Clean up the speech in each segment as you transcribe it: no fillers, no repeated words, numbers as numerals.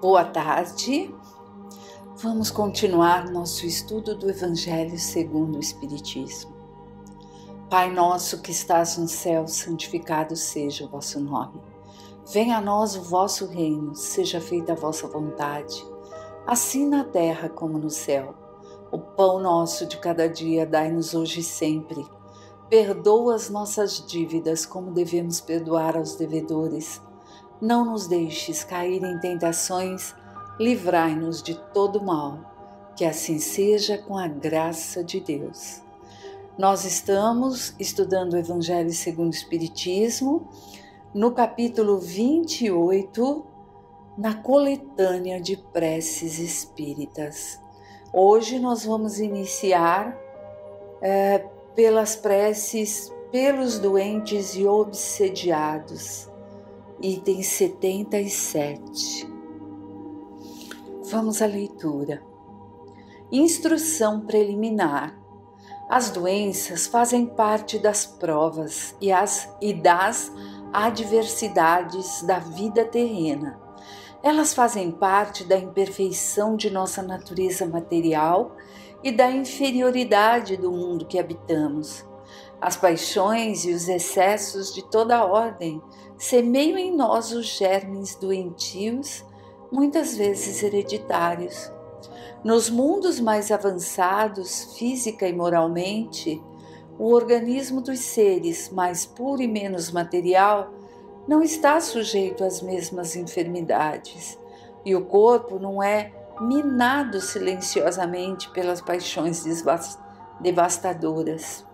Boa tarde. Vamos continuar nosso estudo do Evangelho segundo o Espiritismo. Pai nosso que estás no céu, santificado seja o vosso nome. Venha a nós o vosso reino, seja feita a vossa vontade, assim na terra como no céu. O pão nosso de cada dia dai-nos hoje e sempre. Perdoa as nossas dívidas como devemos perdoar aos devedores. Não nos deixes cair em tentações, livrai-nos de todo mal, que assim seja com a graça de Deus. Nós estamos estudando o Evangelho segundo o Espiritismo, no capítulo 28, na coletânea de preces espíritas. Hoje nós vamos iniciar pelas preces pelos doentes e obsediados. Item 77. Vamos à leitura. Instrução preliminar. As doenças fazem parte das provas e das adversidades da vida terrena. Elas fazem parte da imperfeição de nossa natureza material e da inferioridade do mundo que habitamos. As paixões e os excessos de toda a ordem semeiam em nós os germes doentios, muitas vezes hereditários. Nos mundos mais avançados, física e moralmente, o organismo dos seres, mais puro e menos material, não está sujeito às mesmas enfermidades, e o corpo não é minado silenciosamente pelas paixões devastadoras.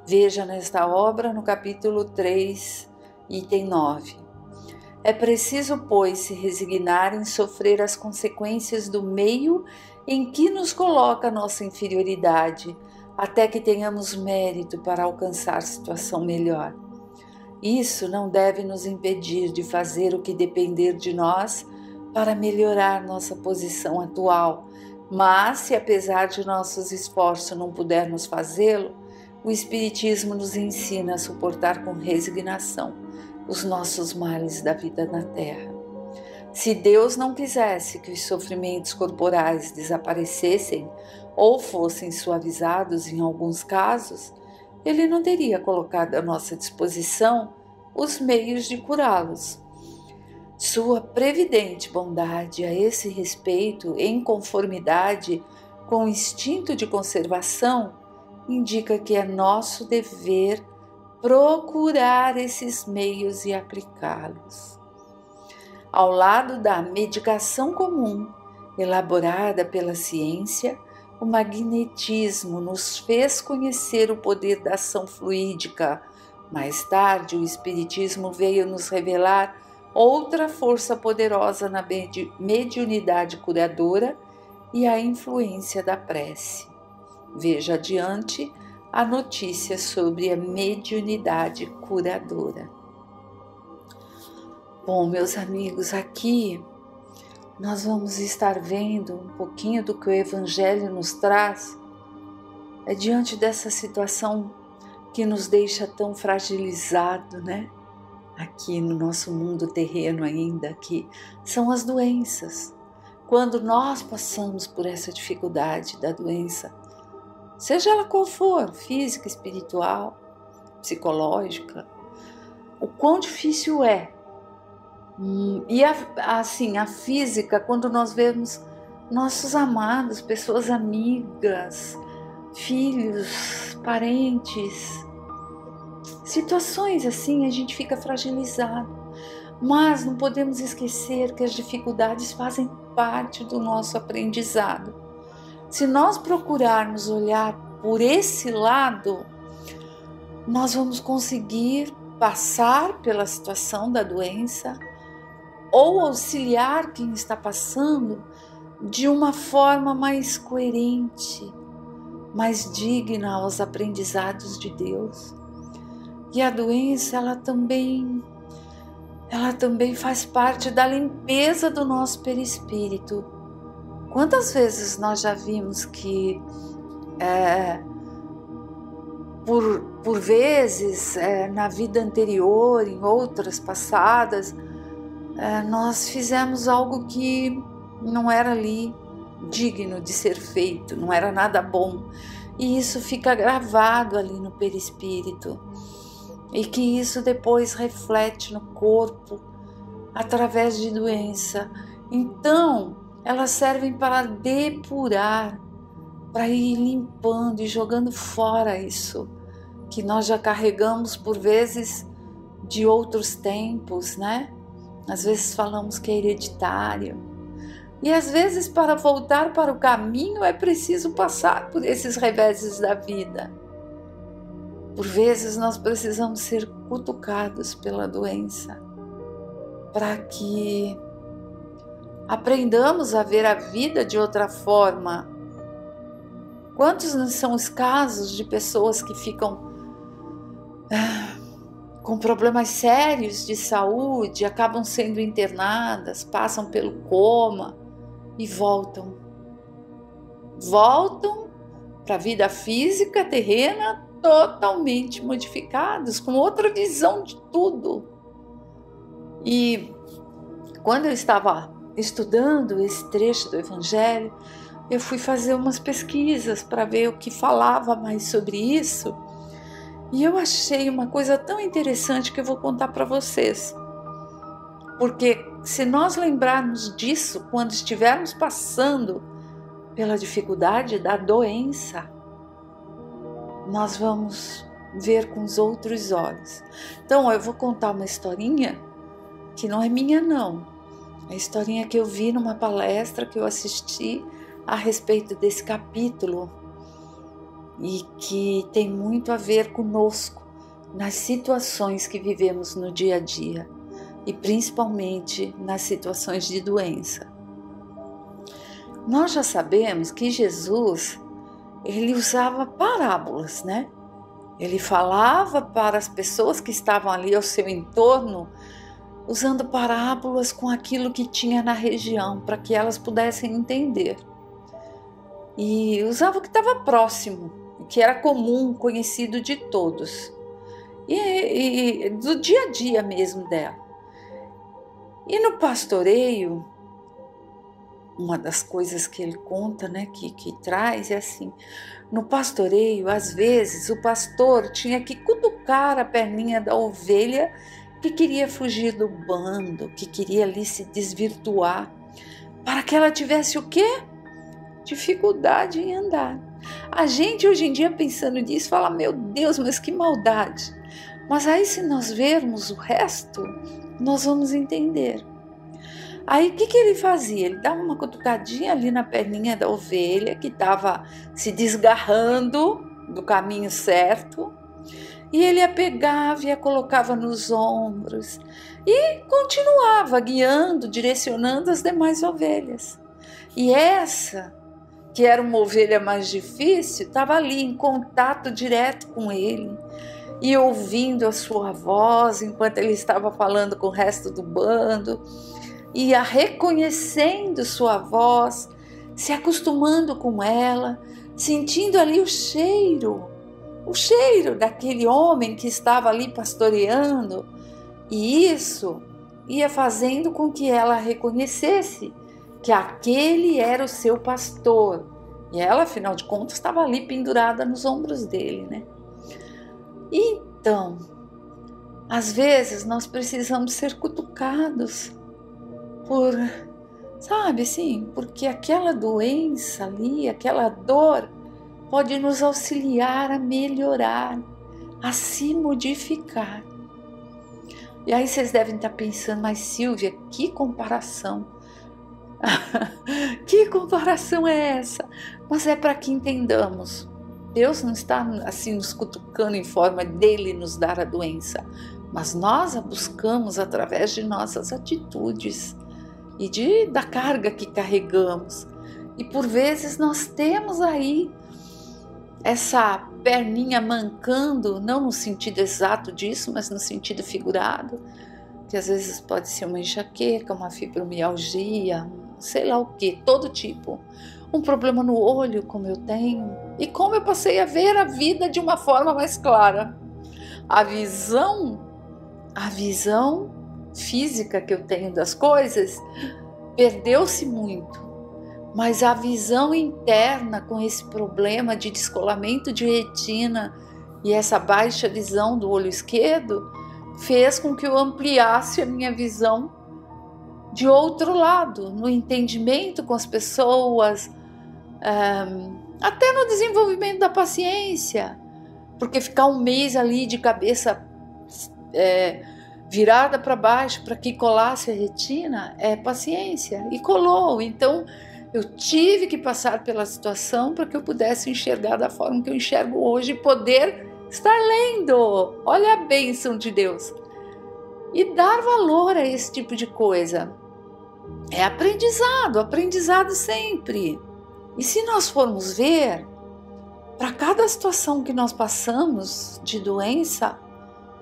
Veja nesta obra, no capítulo 3, item 9. É preciso, pois, se resignar em sofrer as consequências do meio em que nos coloca nossa inferioridade, até que tenhamos mérito para alcançar situação melhor. Isso não deve nos impedir de fazer o que depender de nós para melhorar nossa posição atual, mas se apesar de nossos esforços não pudermos fazê-lo, o Espiritismo nos ensina a suportar com resignação os nossos males da vida na Terra. Se Deus não quisesse que os sofrimentos corporais desaparecessem ou fossem suavizados em alguns casos, Ele não teria colocado à nossa disposição os meios de curá-los. Sua previdente bondade a esse respeito, em conformidade com o instinto de conservação, indica que é nosso dever procurar esses meios e aplicá-los. Ao lado da medicação comum, elaborada pela ciência, o magnetismo nos fez conhecer o poder da ação fluídica. Mais tarde, o Espiritismo veio nos revelar outra força poderosa na mediunidade curadora e a influência da prece. Veja adiante a notícia sobre a mediunidade curadora. Bom, meus amigos, aqui nós vamos estar vendo um pouquinho do que o Evangelho nos traz diante dessa situação que nos deixa tão fragilizado, né? Aqui no nosso mundo terreno ainda, que são as doenças. Quando nós passamos por essa dificuldade da doença, seja ela qual for, física, espiritual, psicológica, o quão difícil é. E a física, quando nós vemos nossos amados, pessoas amigas, filhos, parentes, situações assim, a gente fica fragilizado. Mas não podemos esquecer que as dificuldades fazem parte do nosso aprendizado. Se nós procurarmos olhar por esse lado, nós vamos conseguir passar pela situação da doença ou auxiliar quem está passando de uma forma mais coerente, mais digna aos aprendizados de Deus. E a doença, ela também faz parte da limpeza do nosso perispírito. Quantas vezes nós já vimos que por vezes na vida anterior, em outras passadas, nós fizemos algo que não era ali digno de ser feito, não era nada bom. E isso fica gravado ali no perispírito. E que isso depois reflete no corpo através de doença. Então, elas servem para depurar, para ir limpando e jogando fora isso que nós já carregamos por vezes de outros tempos, né? Às vezes falamos que é hereditário. E às vezes, para voltar para o caminho, é preciso passar por esses reveses da vida. Por vezes nós precisamos ser cutucados pela doença para que aprendamos a ver a vida de outra forma. Quantos não são os casos de pessoas que ficam com problemas sérios de saúde, acabam sendo internadas, passam pelo coma e voltam para a vida física terrena totalmente modificados, com outra visão de tudo. E quando eu estava estudando esse trecho do Evangelho, eu fui fazer umas pesquisas para ver o que falava mais sobre isso. E eu achei uma coisa tão interessante que eu vou contar para vocês. Porque se nós lembrarmos disso quando estivermos passando pela dificuldade da doença, nós vamos ver com os outros olhos. Então eu vou contar uma historinha que não é minha não. É a historinha que eu vi numa palestra que eu assisti a respeito desse capítulo e que tem muito a ver conosco nas situações que vivemos no dia a dia e principalmente nas situações de doença. Nós já sabemos que Jesus, ele usava parábolas, né? Ele falava para as pessoas que estavam ali ao seu entorno, usando parábolas com aquilo que tinha na região, para que elas pudessem entender. E usava o que estava próximo, que era comum, conhecido de todos. E do dia a dia mesmo dela. E no pastoreio, uma das coisas que ele conta, né, que traz, é assim, no pastoreio, às vezes, o pastor tinha que cutucar a perninha da ovelha que queria fugir do bando, que queria ali se desvirtuar, para que ela tivesse o quê? Dificuldade em andar. A gente hoje em dia pensando nisso fala, meu Deus, mas que maldade. Mas aí se nós vermos o resto, nós vamos entender. Aí o que ele fazia? Ele dava uma cutucadinha ali na perninha da ovelha que estava se desgarrando do caminho certo e ele a pegava e a colocava nos ombros e continuava guiando, direcionando as demais ovelhas. E essa, que era uma ovelha mais difícil, estava ali em contato direto com ele e ouvindo a sua voz enquanto ele estava falando com o resto do bando. Ia reconhecendo sua voz, se acostumando com ela, sentindo ali o cheiro daquele homem que estava ali pastoreando. E isso ia fazendo com que ela reconhecesse que aquele era o seu pastor. E ela, afinal de contas, estava ali pendurada nos ombros dele, né? Então, às vezes nós precisamos ser cutucados sabe assim, porque aquela doença ali, aquela dor pode nos auxiliar a melhorar, a se modificar. E aí vocês devem estar pensando, mas Silvia, que comparação? Que comparação é essa? Mas é para que entendamos. Deus não está assim nos cutucando em forma dele nos dar a doença, mas nós a buscamos através de nossas atitudes e da carga que carregamos. E por vezes nós temos aí essa perninha mancando, não no sentido exato disso, mas no sentido figurado, que às vezes pode ser uma enxaqueca, uma fibromialgia, sei lá o que, todo tipo. Um problema no olho, como eu tenho, e como eu passei a ver a vida de uma forma mais clara. A visão física que eu tenho das coisas, perdeu-se muito. Mas a visão interna com esse problema de descolamento de retina e essa baixa visão do olho esquerdo fez com que eu ampliasse a minha visão de outro lado, no entendimento com as pessoas, até no desenvolvimento da paciência, porque ficar um mês ali de cabeça virada para baixo para que colasse a retina é paciência, e colou. Então eu tive que passar pela situação para que eu pudesse enxergar da forma que eu enxergo hoje e poder estar lendo. Olha a bênção de Deus. E dar valor a esse tipo de coisa. É aprendizado sempre. E se nós formos ver, para cada situação que nós passamos de doença,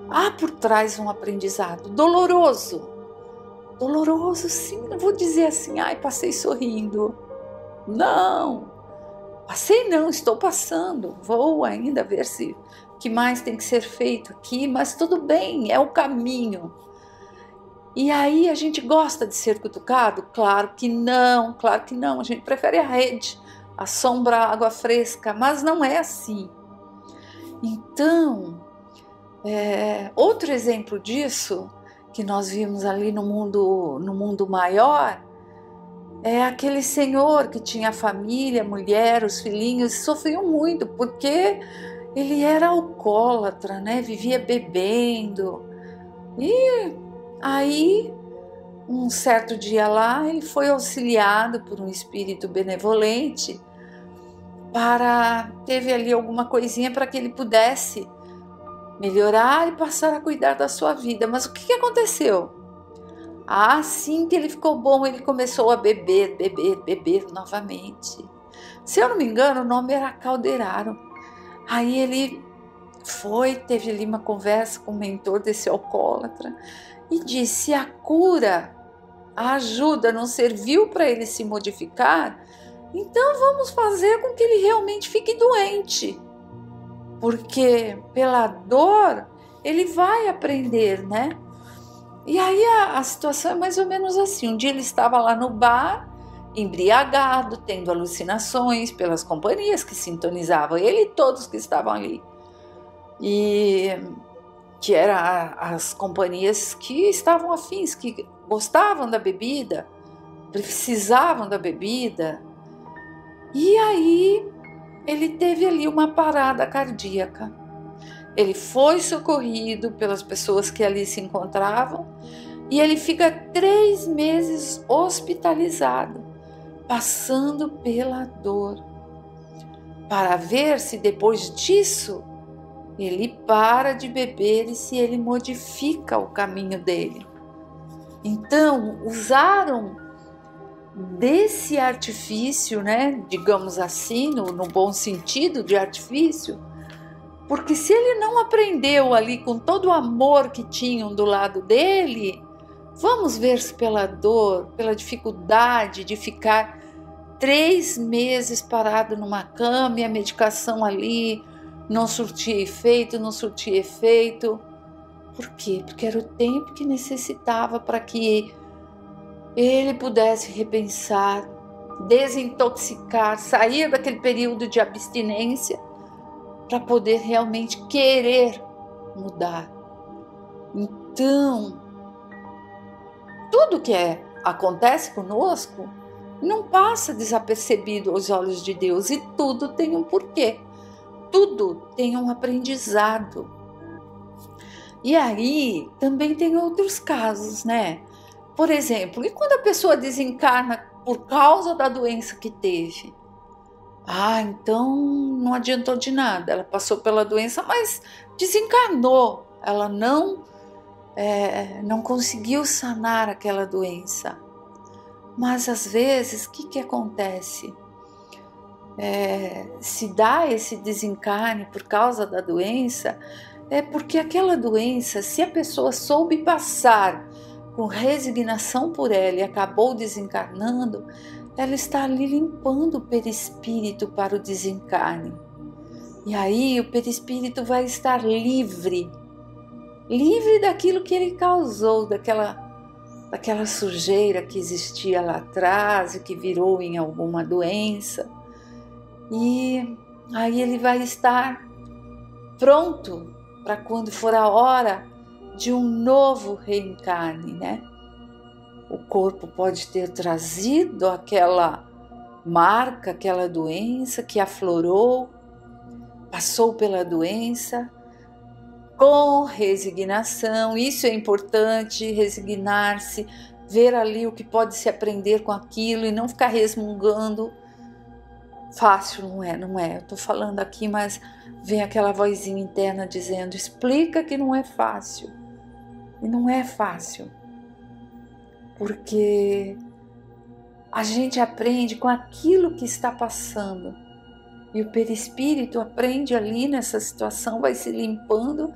há por trás um aprendizado doloroso. Doloroso, sim, não vou dizer assim, passei sorrindo. Não, passei não, estou passando. Vou ainda ver se o que mais tem que ser feito aqui, mas tudo bem, é o caminho. E aí a gente gosta de ser cutucado? Claro que não, a gente prefere a rede, a sombra, a água fresca, mas não é assim. Então, outro exemplo disso, que nós vimos ali no mundo maior, é aquele senhor que tinha família, mulher, os filhinhos, sofriam muito, porque ele era alcoólatra, né? Vivia bebendo. E aí, um certo dia lá, ele foi auxiliado por um espírito benevolente teve ali alguma coisinha para que ele pudesse melhorar e passar a cuidar da sua vida. Mas o que aconteceu? Assim que ele ficou bom, ele começou a beber novamente. Se eu não me engano, o nome era Calderaro. Aí ele teve ali uma conversa com o mentor desse alcoólatra e disse: a cura, a ajuda não serviu para ele se modificar, então vamos fazer com que ele realmente fique doente. Porque pela dor ele vai aprender, né? E aí a situação é mais ou menos assim. Um dia ele estava lá no bar, embriagado, tendo alucinações pelas companhias que sintonizavam ele e todos que estavam ali. E que eram as companhias que estavam afins, que gostavam da bebida, precisavam da bebida. E aí ele teve ali uma parada cardíaca. Ele foi socorrido pelas pessoas que ali se encontravam e ele fica 3 meses hospitalizado, passando pela dor, para ver se depois disso ele para de beber e se ele modifica o caminho dele. Então, usaram desse artifício, né, digamos assim, no bom sentido de artifício, porque se ele não aprendeu ali com todo o amor que tinham do lado dele, vamos ver se pela dor, pela dificuldade de ficar 3 meses parado numa cama e a medicação ali não surtia efeito. Por quê? Porque era o tempo que necessitava para que ele pudesse repensar, desintoxicar, sair daquele período de abstinência para poder realmente querer mudar. Então, tudo que acontece conosco não passa desapercebido aos olhos de Deus, e tudo tem um porquê, tudo tem um aprendizado. E aí também tem outros casos, né? Por exemplo, e quando a pessoa desencarna por causa da doença que teve? Então não adiantou de nada, ela passou pela doença, mas desencarnou, ela não conseguiu sanar aquela doença. Mas às vezes, o que acontece? Se dá esse desencarne por causa da doença, é porque aquela doença, se a pessoa soube passar com resignação por ela e acabou desencarnando, ela está ali limpando o perispírito para o desencarne. E aí o perispírito vai estar livre daquilo que ele causou, daquela daquela sujeira que existia lá atrás e que virou em alguma doença. E aí ele vai estar pronto para quando for a hora de um novo reencarne, né? O corpo pode ter trazido aquela marca, aquela doença que aflorou, passou pela doença com resignação. Isso é importante, resignar-se, ver ali o que pode se aprender com aquilo e não ficar resmungando. Fácil, não é. Eu estou falando aqui, mas vem aquela vozinha interna dizendo, explica que não é fácil. E não é fácil, porque a gente aprende com aquilo que está passando. E o perispírito aprende ali nessa situação, vai se limpando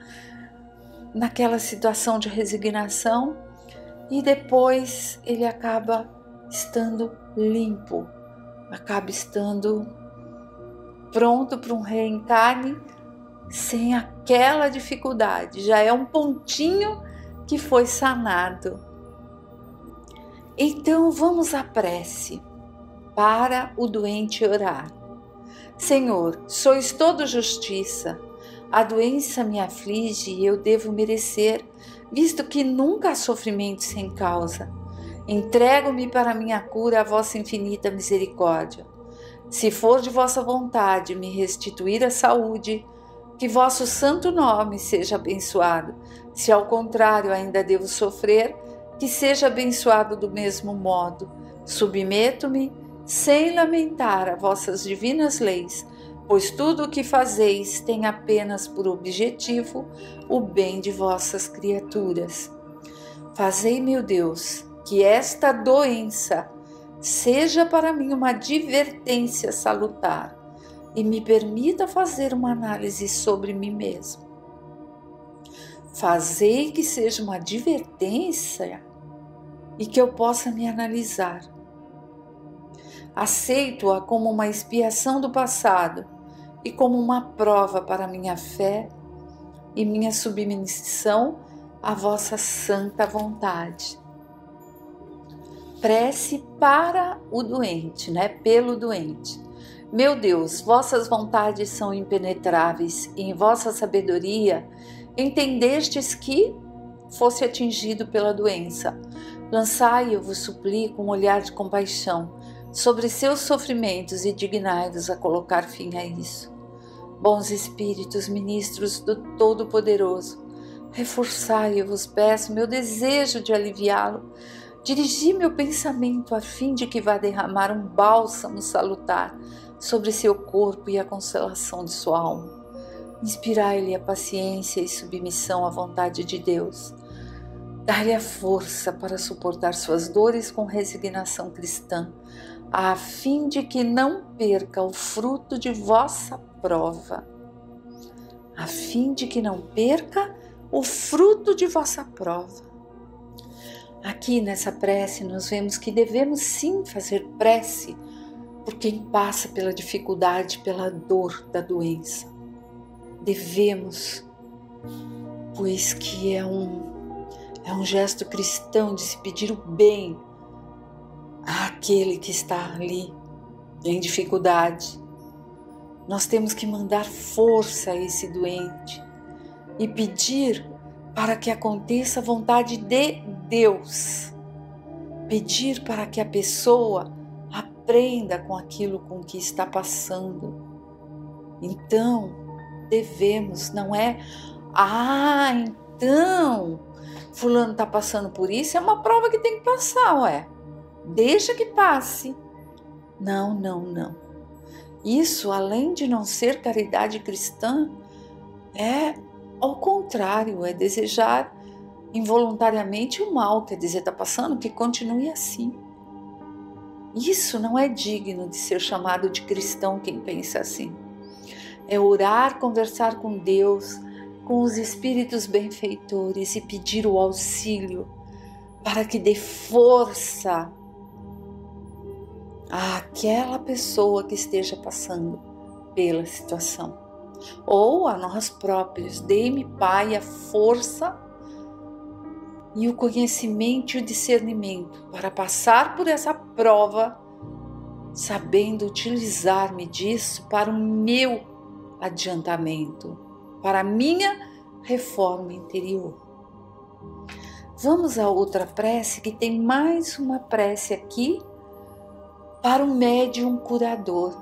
naquela situação de resignação e depois ele acaba estando limpo, acaba estando pronto para um reencarne sem aquela dificuldade. Já é um pontinho que foi sanado. Então vamos à prece para o doente orar. Senhor, sois todo justiça, a doença me aflige e eu devo merecer, visto que nunca há sofrimento sem causa. Entrego-me para minha cura a vossa infinita misericórdia. Se for de vossa vontade me restituir a saúde, que vosso santo nome seja abençoado. Se ao contrário ainda devo sofrer, que seja abençoado do mesmo modo. Submeto-me sem lamentar a vossas divinas leis, pois tudo o que fazeis tem apenas por objetivo o bem de vossas criaturas. Fazei, meu Deus, que esta doença seja para mim uma advertência salutar e me permita fazer uma análise sobre mim mesmo. Fazei que seja uma advertência e que eu possa me analisar. Aceito-a como uma expiação do passado e como uma prova para minha fé e minha submissão à vossa santa vontade. Prece para o doente, né? Pelo doente. Meu Deus, vossas vontades são impenetráveis e em vossa sabedoria entendestes que fosse atingido pela doença. Lançai, eu vos suplico, um olhar de compaixão sobre seus sofrimentos e dignai-vos a colocar fim a isso. Bons espíritos, ministros do Todo-Poderoso, reforçai, eu vos peço, meu desejo de aliviá-lo. Dirigi meu pensamento a fim de que vá derramar um bálsamo salutar sobre seu corpo e a consolação de sua alma. Inspirai-lhe a paciência e submissão à vontade de Deus. Dai-lhe a força para suportar suas dores com resignação cristã, a fim de que não perca o fruto de vossa prova. A fim de que não perca o fruto de vossa prova. Aqui nessa prece nós vemos que devemos sim fazer prece por quem passa pela dificuldade, pela dor da doença. Devemos, pois que é um gesto cristão de se pedir o bem àquele que está ali em dificuldade. Nós temos que mandar força a esse doente e pedir para que aconteça a vontade de Deus. Pedir para que a pessoa aprenda com aquilo com que está passando. Então, devemos, não é? Então, fulano está passando por isso, é uma prova que tem que passar, ué. Deixa que passe. Não. Isso, além de não ser caridade cristã, é ao contrário, é desejar involuntariamente o mal, quer dizer, está passando, que continue assim. Isso não é digno de ser chamado de cristão quem pensa assim. É orar, conversar com Deus, com os espíritos benfeitores e pedir o auxílio para que dê força àquela pessoa que esteja passando pela situação. Ou a nós próprios, dê-me, Pai, a força e o conhecimento e o discernimento para passar por essa prova, sabendo utilizar-me disso para o meu adiantamento, para a minha reforma interior. Vamos a outra prece, que tem mais uma prece aqui para o médium curador.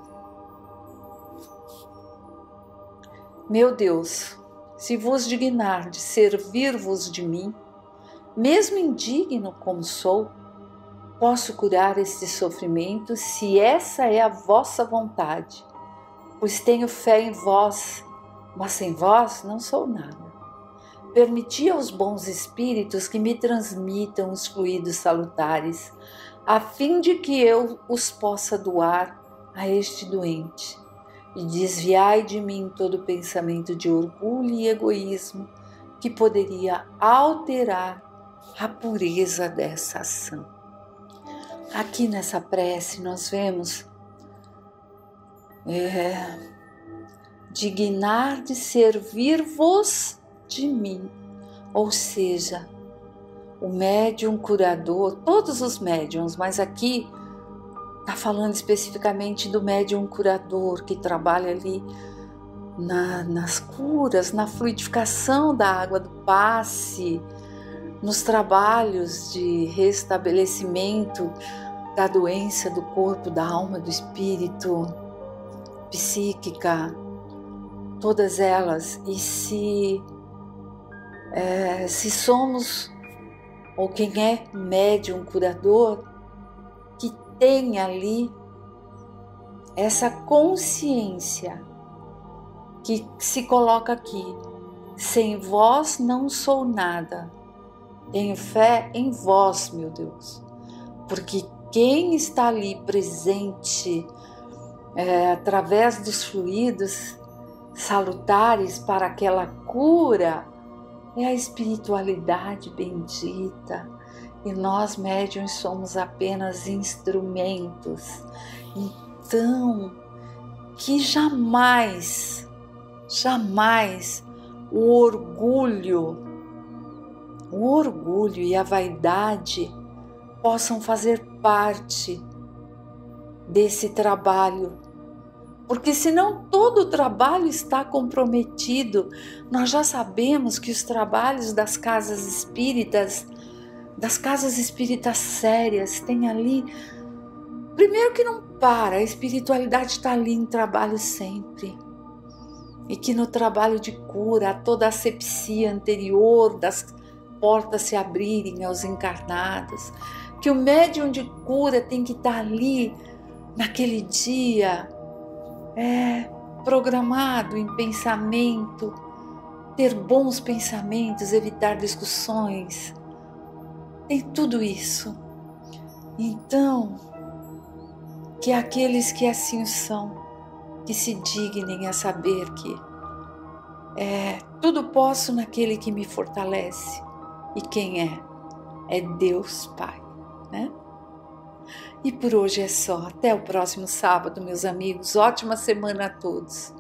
Meu Deus, se vos dignar de servir-vos de mim, mesmo indigno como sou, posso curar este sofrimento se essa é a vossa vontade, pois tenho fé em vós, mas sem vós não sou nada. Permiti aos bons espíritos que me transmitam os fluidos salutares, a fim de que eu os possa doar a este doente, e desviai de mim todo pensamento de orgulho e egoísmo que poderia alterar a pureza dessa ação. Aqui nessa prece nós vemos dignar de servir-vos de mim, ou seja, o médium curador, todos os médiums, mas aqui está falando especificamente do médium curador que trabalha ali nas curas, na fluidificação da água do passe, nos trabalhos de restabelecimento da doença do corpo, da alma, do espírito, psíquica, todas elas. E se somos, ou quem é médium curador, que tem ali essa consciência que se coloca aqui: sem vós não sou nada. Tenho fé em vós, meu Deus, porque quem está ali presente através dos fluidos salutares para aquela cura é a espiritualidade bendita, e nós médiuns somos apenas instrumentos. Então, que jamais o orgulho e a vaidade possam fazer parte desse trabalho, porque senão todo o trabalho está comprometido. Nós já sabemos que os trabalhos das casas espíritas sérias, tem ali, primeiro que não para, a espiritualidade está ali em trabalho sempre, e que no trabalho de cura, toda a asepsia anterior das portas se abrirem aos encarnados, que o médium de cura tem que estar ali naquele dia, programado em pensamento, ter bons pensamentos, evitar discussões, tem tudo isso. Então, que aqueles que assim são, que se dignem a saber que tudo posso naquele que me fortalece. E quem é? É Deus Pai, né? E por hoje é só. Até o próximo sábado, meus amigos. Ótima semana a todos.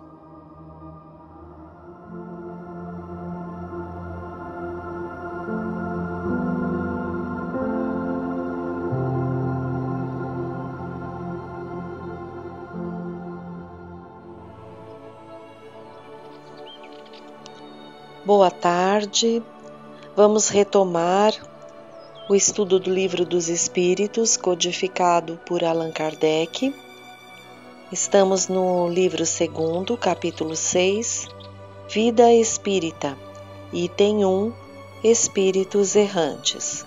Boa tarde. Vamos retomar o estudo do Livro dos Espíritos, codificado por Allan Kardec. Estamos no livro 2º, capítulo 6, Vida Espírita, item 1, Espíritos Errantes.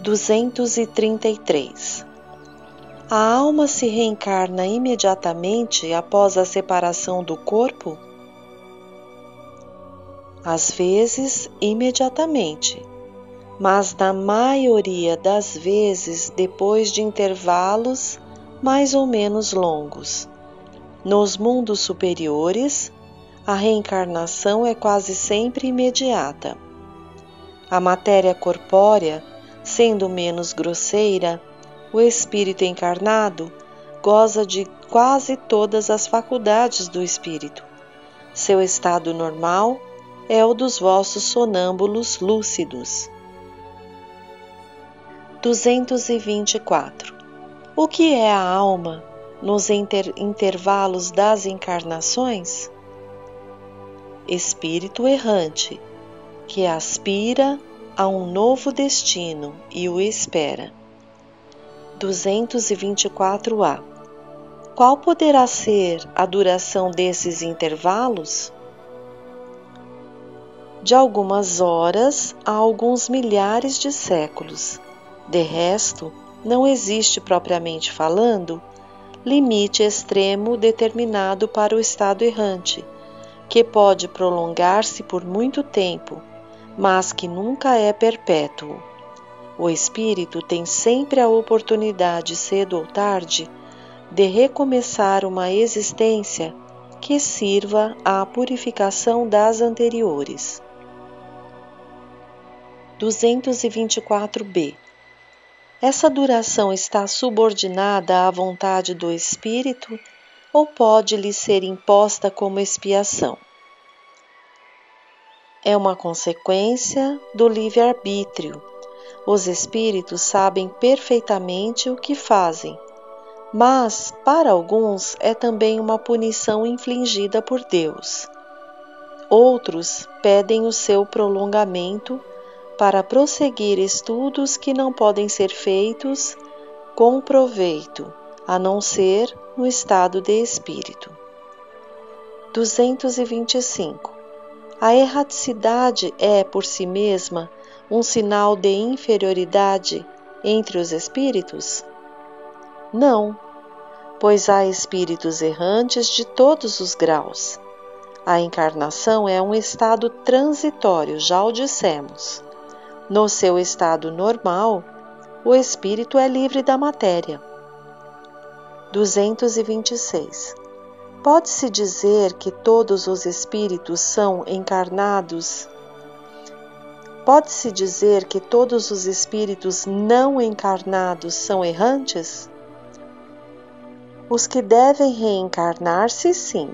233. A alma se reencarna imediatamente após a separação do corpo? Às vezes, imediatamente, mas na maioria das vezes depois de intervalos mais ou menos longos. Nos mundos superiores, a reencarnação é quase sempre imediata. A matéria corpórea, sendo menos grosseira, o espírito encarnado goza de quase todas as faculdades do espírito. Seu estado normal é o dos vossos sonâmbulos lúcidos. 224. O que é a alma nos intervalos das encarnações? Espírito errante, que aspira a um novo destino e o espera. 224A. Qual poderá ser a duração desses intervalos? De algumas horas a alguns milhares de séculos. De resto, não existe, propriamente falando, limite extremo determinado para o estado errante, que pode prolongar-se por muito tempo, mas que nunca é perpétuo. O espírito tem sempre a oportunidade, cedo ou tarde, de recomeçar uma existência que sirva à purificação das anteriores. 224b. Essa duração está subordinada à vontade do espírito ou pode lhe ser imposta como expiação? É uma consequência do livre-arbítrio. Os espíritos sabem perfeitamente o que fazem, mas, para alguns, é também uma punição infligida por Deus. Outros pedem o seu prolongamento para prosseguir estudos que não podem ser feitos com proveito, a não ser no estado de espírito. 225. A erraticidade é, por si mesma, um sinal de inferioridade entre os espíritos? Não, pois há espíritos errantes de todos os graus. A encarnação é um estado transitório, já o dissemos. No seu estado normal, o espírito é livre da matéria. 226. Pode-se dizer que todos os espíritos são encarnados? Pode-se dizer que todos os espíritos não encarnados são errantes? Os que devem reencarnar-se, sim.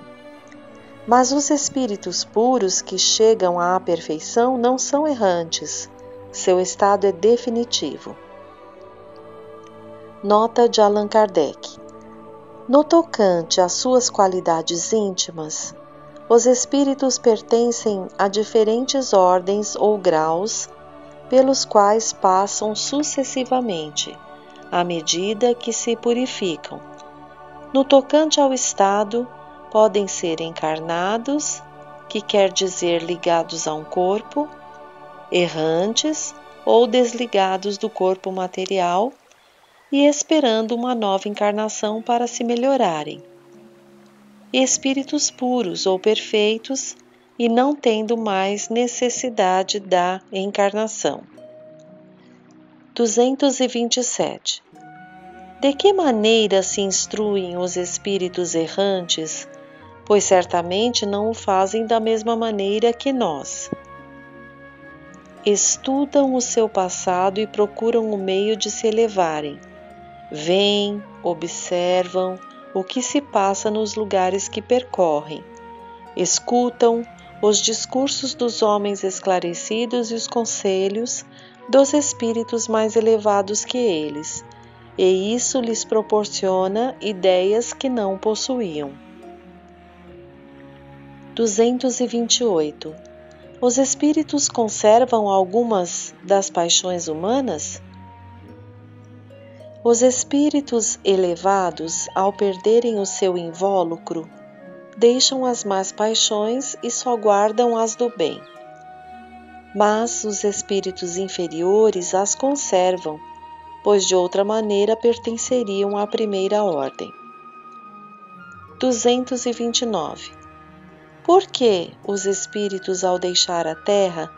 Mas os espíritos puros que chegam à perfeição não são errantes. Seu estado é definitivo. Nota de Allan Kardec. No tocante às suas qualidades íntimas, os espíritos pertencem a diferentes ordens ou graus, pelos quais passam sucessivamente, à medida que se purificam. No tocante ao estado, podem ser encarnados, que quer dizer ligados a um corpo, errantes ou desligados do corpo material e esperando uma nova encarnação para se melhorarem. Espíritos puros ou perfeitos e não tendo mais necessidade da encarnação. 227. De que maneira se instruem os espíritos errantes, pois certamente não o fazem da mesma maneira que nós? Estudam o seu passado e procuram o meio de se elevarem. Veem, observam o que se passa nos lugares que percorrem. Escutam os discursos dos homens esclarecidos e os conselhos dos espíritos mais elevados que eles, e isso lhes proporciona ideias que não possuíam. 228. Os espíritos conservam algumas das paixões humanas? Os espíritos elevados, ao perderem o seu invólucro, deixam as más paixões e só guardam as do bem. Mas os espíritos inferiores as conservam, pois de outra maneira pertenceriam à primeira ordem. 229. Por que os espíritos, ao deixar a terra,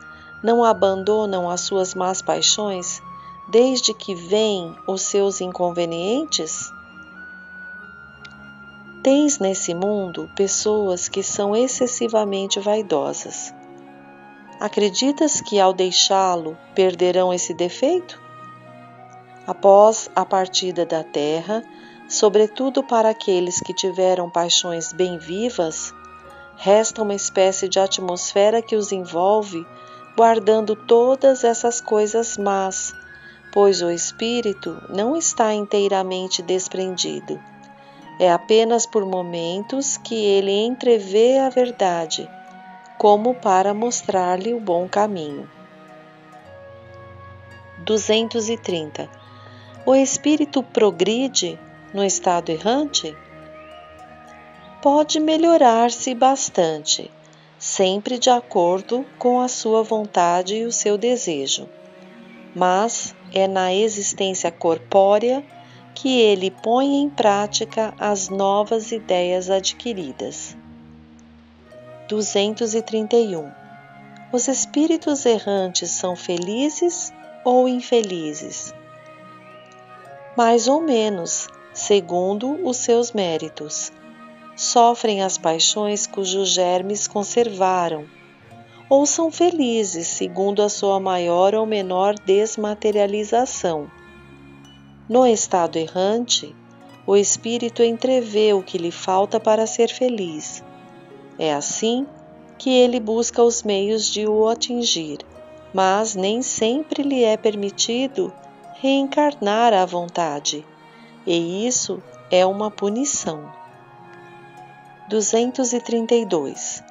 não abandonam as suas más paixões, desde que veem os seus inconvenientes? Tens nesse mundo pessoas que são excessivamente vaidosas. Acreditas que, ao deixá-lo, perderão esse defeito? Após a partida da terra, sobretudo para aqueles que tiveram paixões bem vivas, resta uma espécie de atmosfera que os envolve, guardando todas essas coisas más, pois o espírito não está inteiramente desprendido. É apenas por momentos que ele entrevê a verdade, como para mostrar-lhe o bom caminho. 230. O espírito progride no estado errante? Pode melhorar-se bastante, sempre de acordo com a sua vontade e o seu desejo, mas é na existência corpórea que ele põe em prática as novas ideias adquiridas. 231. Os espíritos errantes são felizes ou infelizes? Mais ou menos, segundo os seus méritos. Sofrem as paixões cujos germes conservaram, ou são felizes segundo a sua maior ou menor desmaterialização. No estado errante, o espírito entrevê o que lhe falta para ser feliz. É assim que ele busca os meios de o atingir, mas nem sempre lhe é permitido reencarnar à vontade, e isso é uma punição. 232.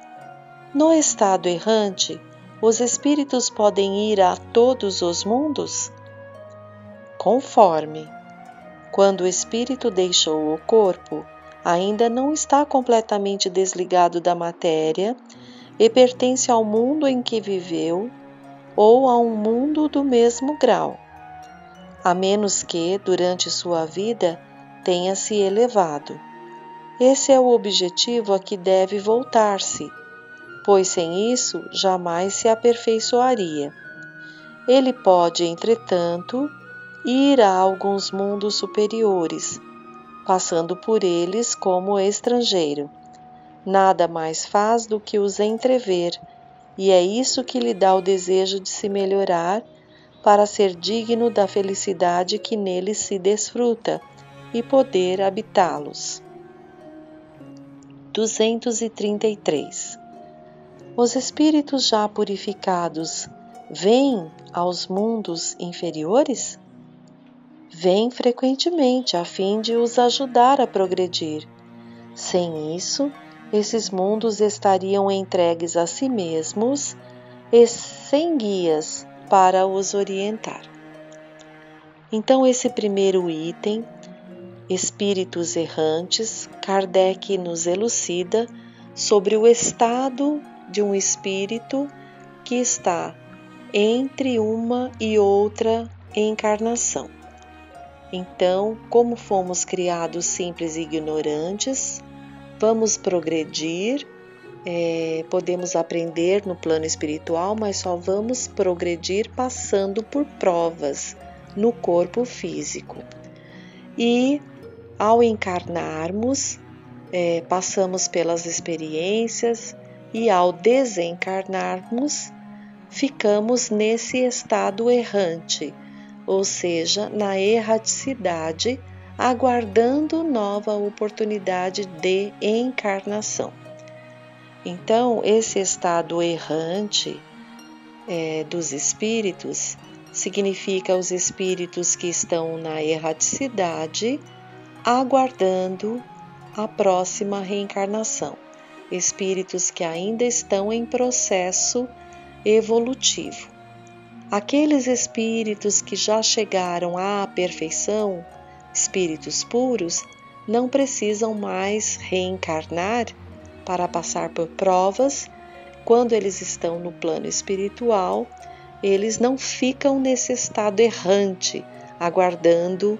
No estado errante, os espíritos podem ir a todos os mundos? Conforme. Quando o espírito deixou o corpo, ainda não está completamente desligado da matéria e pertence ao mundo em que viveu ou a um mundo do mesmo grau, a menos que, durante sua vida, tenha se elevado. Esse é o objetivo a que deve voltar-se, pois sem isso jamais se aperfeiçoaria. Ele pode, entretanto, ir a alguns mundos superiores, passando por eles como estrangeiro. Nada mais faz do que os entrever, e é isso que lhe dá o desejo de se melhorar para ser digno da felicidade que neles se desfruta e poder habitá-los. 233. Os espíritos já purificados vêm aos mundos inferiores? Vêm frequentemente a fim de os ajudar a progredir. Sem isso, esses mundos estariam entregues a si mesmos e sem guias para os orientar. Então, esse primeiro item, espíritos errantes, Kardec nos elucida sobre o estado de um espírito que está entre uma e outra encarnação. Então, como fomos criados simples e ignorantes, vamos progredir, podemos aprender no plano espiritual, mas só vamos progredir passando por provas no corpo físico. E ao encarnarmos, passamos pelas experiências e ao desencarnarmos, ficamos nesse estado errante, ou seja, na erraticidade, aguardando nova oportunidade de encarnação. Então, esse estado errante dos espíritos significa os espíritos que estão na erraticidade, aguardando a próxima reencarnação. Espíritos que ainda estão em processo evolutivo. Aqueles espíritos que já chegaram à perfeição, espíritos puros, não precisam mais reencarnar para passar por provas. Quando eles estão no plano espiritual, eles não ficam nesse estado errante, aguardando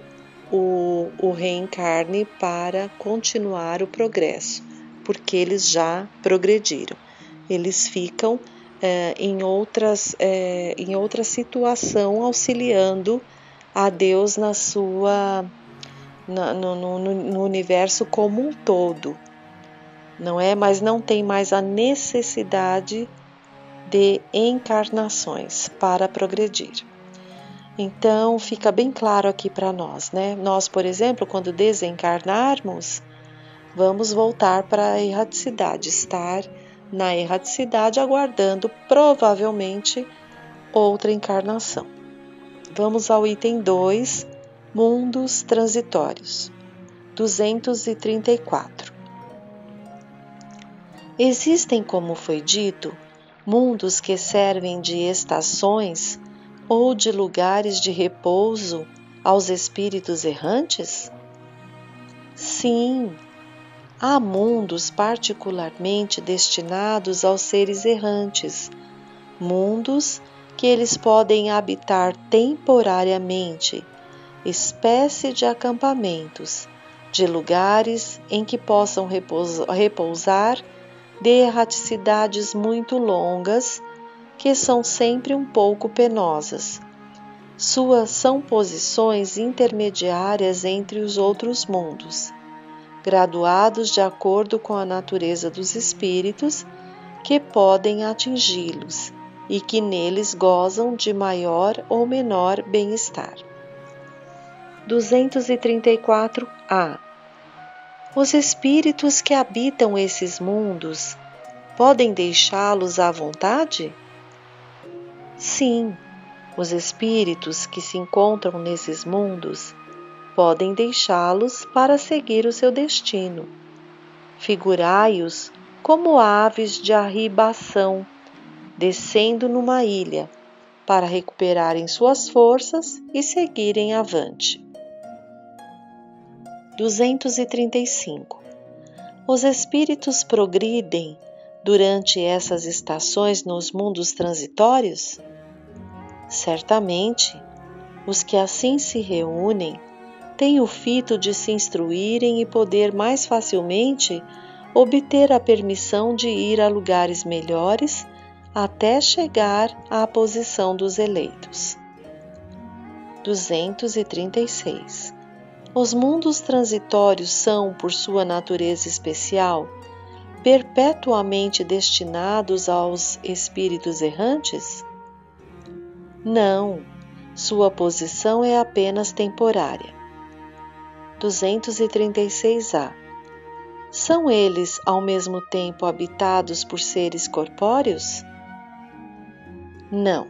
o reencarne para continuar o progresso, porque eles já progrediram. Eles ficam em outra situação, auxiliando a Deus no universo como um todo, não é? Mas não tem mais a necessidade de encarnações para progredir. Então, fica bem claro aqui para nós, né? Nós, por exemplo, quando desencarnarmos, vamos voltar para a erraticidade, estar na erraticidade aguardando provavelmente outra encarnação. Vamos ao item 2, mundos transitórios. 234. Existem, como foi dito, mundos que servem de estações ou de lugares de repouso aos espíritos errantes? Sim, há mundos particularmente destinados aos seres errantes, mundos que eles podem habitar temporariamente, espécie de acampamentos, de lugares em que possam repousar de erraticidades muito longas, que são sempre um pouco penosas. Suas são posições intermediárias entre os outros mundos, graduados de acordo com a natureza dos espíritos que podem atingi-los e que neles gozam de maior ou menor bem-estar. 234-A. Os espíritos que habitam esses mundos podem deixá-los à vontade? Sim, os espíritos que se encontram nesses mundos podem deixá-los para seguir o seu destino. Figurai-os como aves de arribação, descendo numa ilha, para recuperarem suas forças e seguirem avante. 235. Os espíritos progridem durante essas estações nos mundos transitórios? Certamente, os que assim se reúnem têm o fito de se instruírem e poder mais facilmente obter a permissão de ir a lugares melhores até chegar à posição dos eleitos. 236. Os mundos transitórios são, por sua natureza especial, perpetuamente destinados aos espíritos errantes? Não, sua posição é apenas temporária. 236-A. São eles, ao mesmo tempo, habitados por seres corpóreos? Não,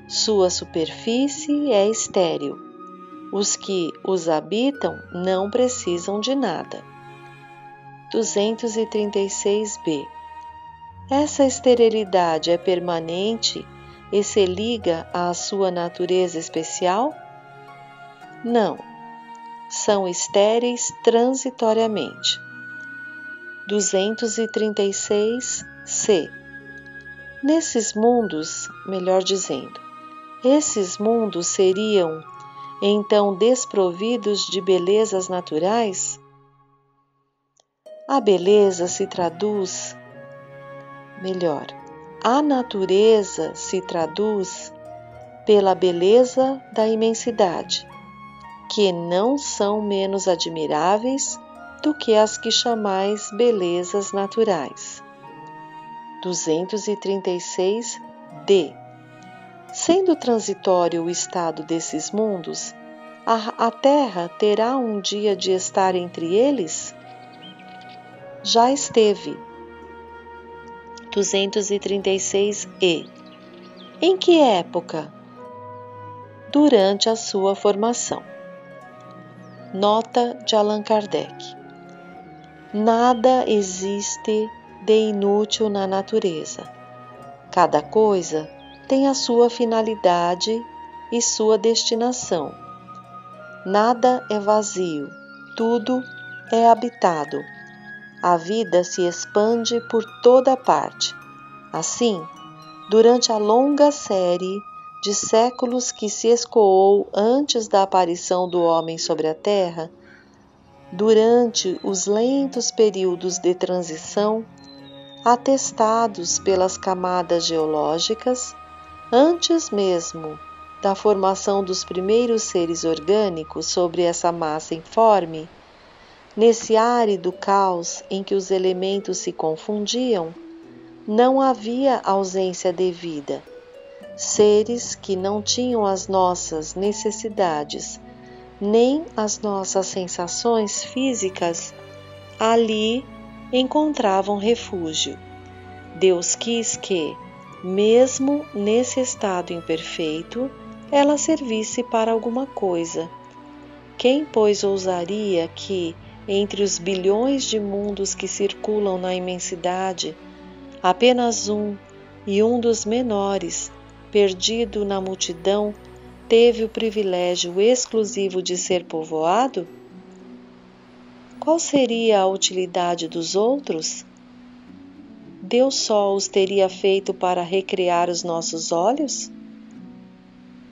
sua superfície é estéril. Os que os habitam não precisam de nada. 236-B. Essa esterilidade é permanente e se liga à sua natureza especial? Não, são estéreis transitoriamente. 236-C. Nesses mundos, melhor dizendo, esses mundos seriam então desprovidos de belezas naturais? A beleza se traduz, a natureza se traduz pela beleza da imensidade, que não são menos admiráveis do que as que chamais belezas naturais. 236-D. Sendo transitório o estado desses mundos, a Terra terá um dia de estar entre eles? Já esteve. 236-E. Em que época? Durante a sua formação. Nota de Allan Kardec. Nada existe de inútil na natureza. Cada coisa tem a sua finalidade e sua destinação. Nada é vazio, tudo é habitado. A vida se expande por toda parte. Assim, durante a longa série de séculos que se escoou antes da aparição do homem sobre a Terra, durante os lentos períodos de transição, atestados pelas camadas geológicas, antes mesmo da formação dos primeiros seres orgânicos sobre essa massa informe, nesse árido caos em que os elementos se confundiam, não havia ausência de vida. Seres que não tinham as nossas necessidades, nem as nossas sensações físicas, ali encontravam refúgio. Deus quis que, mesmo nesse estado imperfeito, ela servisse para alguma coisa. Quem, pois, ousaria que, entre os bilhões de mundos que circulam na imensidade, apenas um, e um dos menores, perdido na multidão, teve o privilégio exclusivo de ser povoado? Qual seria a utilidade dos outros? Deus só os teria feito para recrear os nossos olhos?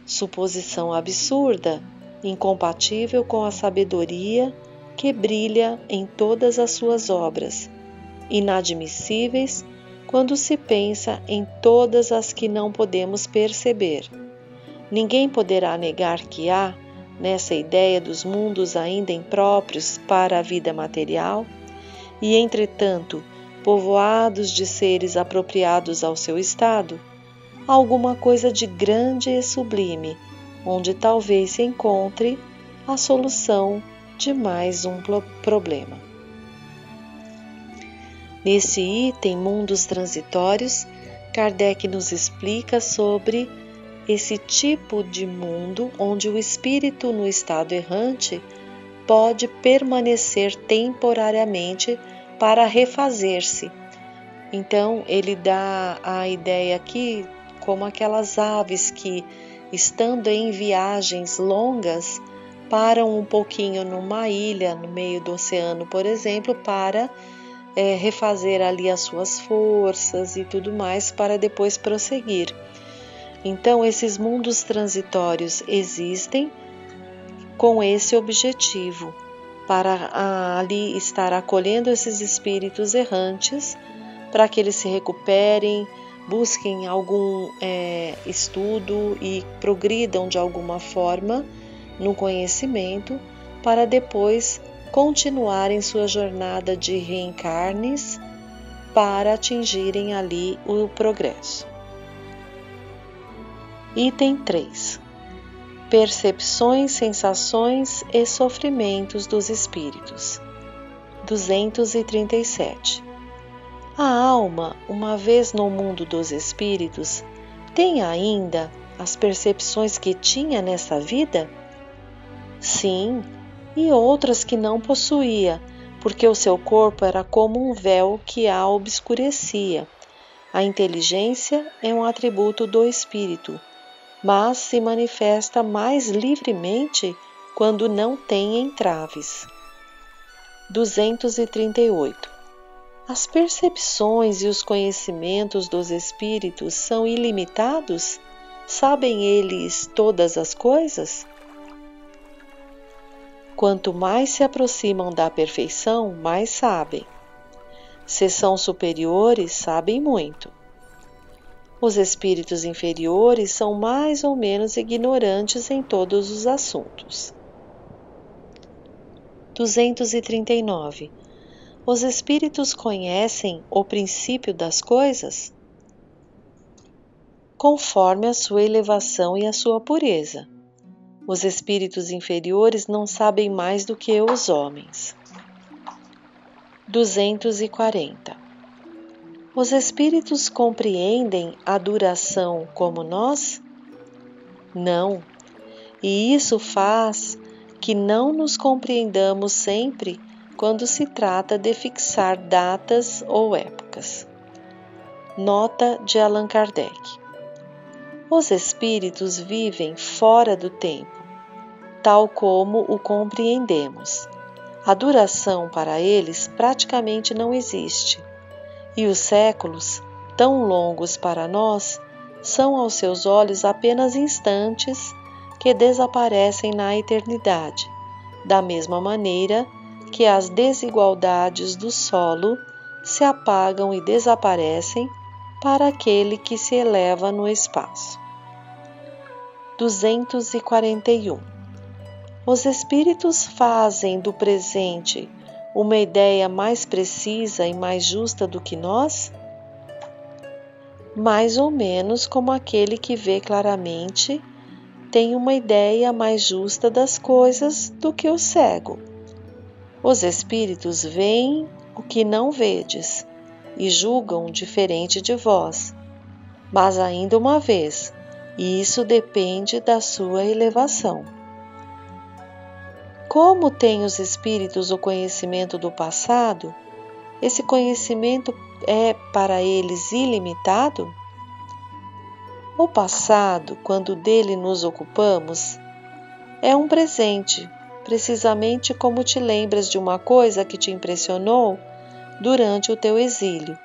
Suposição absurda, incompatível com a sabedoria que brilha em todas as suas obras, inadmissíveis quando se pensa em todas as que não podemos perceber. Ninguém poderá negar que há, nessa ideia dos mundos ainda impróprios para a vida material, e entretanto povoados de seres apropriados ao seu estado, alguma coisa de grande e sublime, onde talvez se encontre a solução de mais um problema. Nesse item Mundos Transitórios, Kardec nos explica sobre esse tipo de mundo onde o espírito no estado errante pode permanecer temporariamente para refazer-se. Então, ele dá a ideia aqui como aquelas aves que, estando em viagens longas, param um pouquinho numa ilha, no meio do oceano, por exemplo, para refazer ali as suas forças e tudo mais, para depois prosseguir. Então, esses mundos transitórios existem com esse objetivo, para ali estar acolhendo esses espíritos errantes, para que eles se recuperem, busquem algum estudo e progridam de alguma forma no conhecimento, para depois continuarem sua jornada de reencarnes para atingirem ali o progresso. Item 3. Percepções, sensações e sofrimentos dos espíritos. 237. A alma, uma vez no mundo dos espíritos, tem ainda as percepções que tinha nessa vida? Sim, e outras que não possuía, porque o seu corpo era como um véu que a obscurecia. A inteligência é um atributo do espírito, mas se manifesta mais livremente quando não tem entraves. 238. As percepções e os conhecimentos dos espíritos são ilimitados? Sabem eles todas as coisas? Quanto mais se aproximam da perfeição, mais sabem. Se são superiores, sabem muito. Os espíritos inferiores são mais ou menos ignorantes em todos os assuntos. 239. Os espíritos conhecem o princípio das coisas? Conforme a sua elevação e a sua pureza. Os espíritos inferiores não sabem mais do que os homens. 240. Os espíritos compreendem a duração como nós? Não, e isso faz que não nos compreendamos sempre quando se trata de fixar datas ou épocas. Nota de Allan Kardec. Os espíritos vivem fora do tempo, tal como o compreendemos. A duração para eles praticamente não existe. E os séculos, tão longos para nós, são aos seus olhos apenas instantes que desaparecem na eternidade, da mesma maneira que as desigualdades do solo se apagam e desaparecem para aquele que se eleva no espaço. 241. Os espíritos fazem do presente uma ideia mais precisa e mais justa do que nós? Mais ou menos como aquele que vê claramente tem uma ideia mais justa das coisas do que o cego. Os espíritos veem o que não vedes e julgam diferente de vós. Mas ainda uma vez, e isso depende da sua elevação. Como têm os espíritos o conhecimento do passado, esse conhecimento é para eles ilimitado? O passado, quando dele nos ocupamos, é um presente, precisamente como te lembras de uma coisa que te impressionou durante o teu exílio.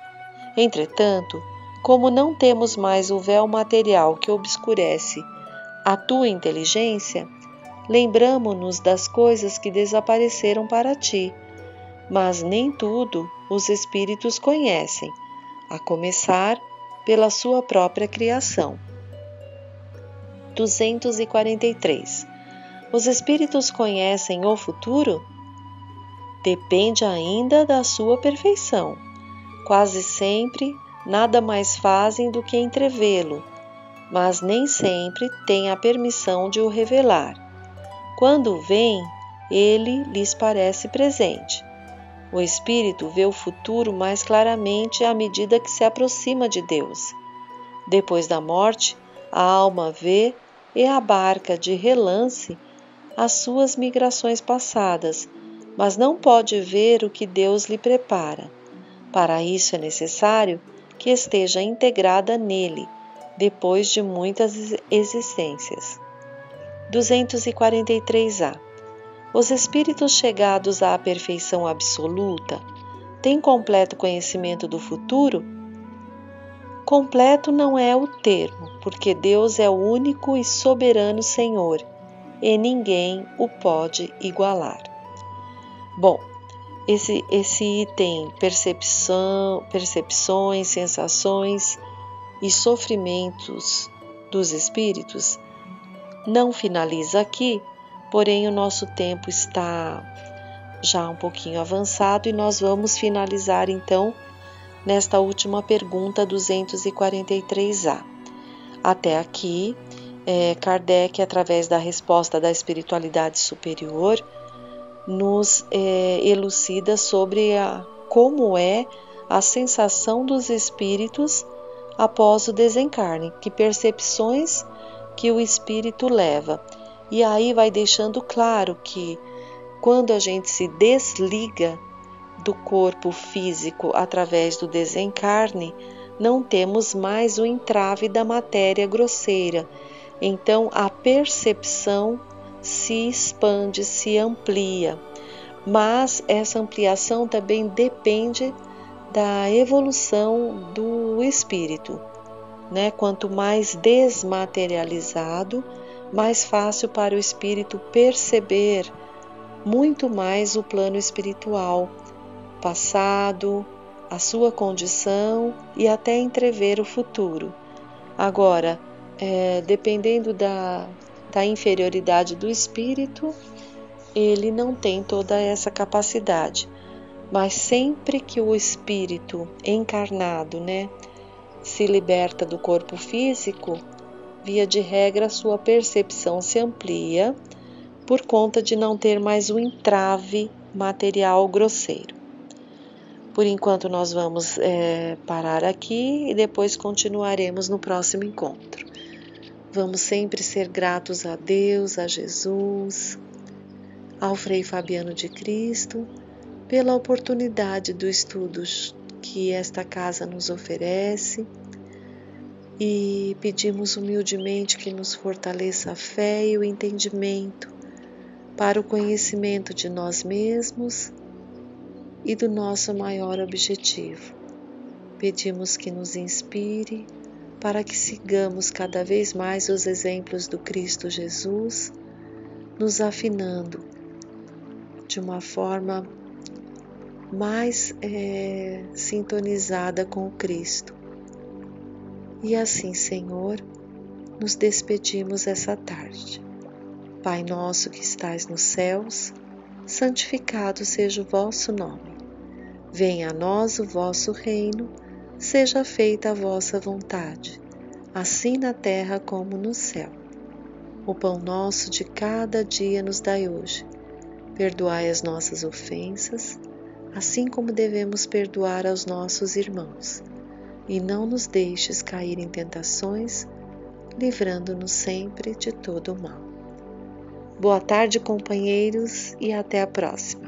Entretanto, como não temos mais o véu material que obscurece a tua inteligência, lembramo-nos das coisas que desapareceram para ti, mas nem tudo os espíritos conhecem, a começar pela sua própria criação. 243. Os espíritos conhecem o futuro? Depende ainda da sua perfeição. Quase sempre nada mais fazem do que entrevê-lo, mas nem sempre têm a permissão de o revelar. Quando vem, ele lhes parece presente. O espírito vê o futuro mais claramente à medida que se aproxima de Deus. Depois da morte, a alma vê e abarca de relance as suas migrações passadas, mas não pode ver o que Deus lhe prepara. Para isso é necessário que esteja integrada nele, depois de muitas existências. 243A. Os espíritos chegados à perfeição absoluta têm completo conhecimento do futuro? Completo não é o termo, porque Deus é o único e soberano Senhor, e ninguém o pode igualar. Bom, esse item percepções, sensações e sofrimentos dos espíritos não finaliza aqui, porém o nosso tempo está já um pouquinho avançado e nós vamos finalizar então nesta última pergunta 243A. Até aqui, Kardec, através da resposta da espiritualidade superior, nos elucida sobre como é a sensação dos espíritos após o desencarne, que percepções que o espírito leva. E aí vai deixando claro que quando a gente se desliga do corpo físico através do desencarne, não temos mais o entrave da matéria grosseira. Então a percepção se expande, se amplia, mas essa ampliação também depende da evolução do espírito, né? Quanto mais desmaterializado, mais fácil para o espírito perceber muito mais o plano espiritual, passado, a sua condição e até entrever o futuro. Agora, dependendo da inferioridade do espírito, ele não tem toda essa capacidade. Mas sempre que o espírito encarnado, se liberta do corpo físico, via de regra sua percepção se amplia por conta de não ter mais o entrave material grosseiro. Por enquanto nós vamos parar aqui e depois continuaremos no próximo encontro. Vamos sempre ser gratos a Deus, a Jesus, ao Frei Fabiano de Cristo, pela oportunidade do estudo que esta casa nos oferece e pedimos humildemente que nos fortaleça a fé e o entendimento para o conhecimento de nós mesmos e do nosso maior objetivo. Pedimos que nos inspire para que sigamos cada vez mais os exemplos do Cristo Jesus, nos afinando de uma forma mais sintonizada com o Cristo. E assim, Senhor, nos despedimos essa tarde. Pai nosso que estais nos céus, santificado seja o vosso nome. Venha a nós o vosso reino, seja feita a vossa vontade, assim na terra como no céu. O pão nosso de cada dia nos dai hoje. Perdoai as nossas ofensas, assim como devemos perdoar aos nossos irmãos. E não nos deixes cair em tentações, livrando-nos sempre de todo o mal. Boa tarde, companheiros, e até a próxima.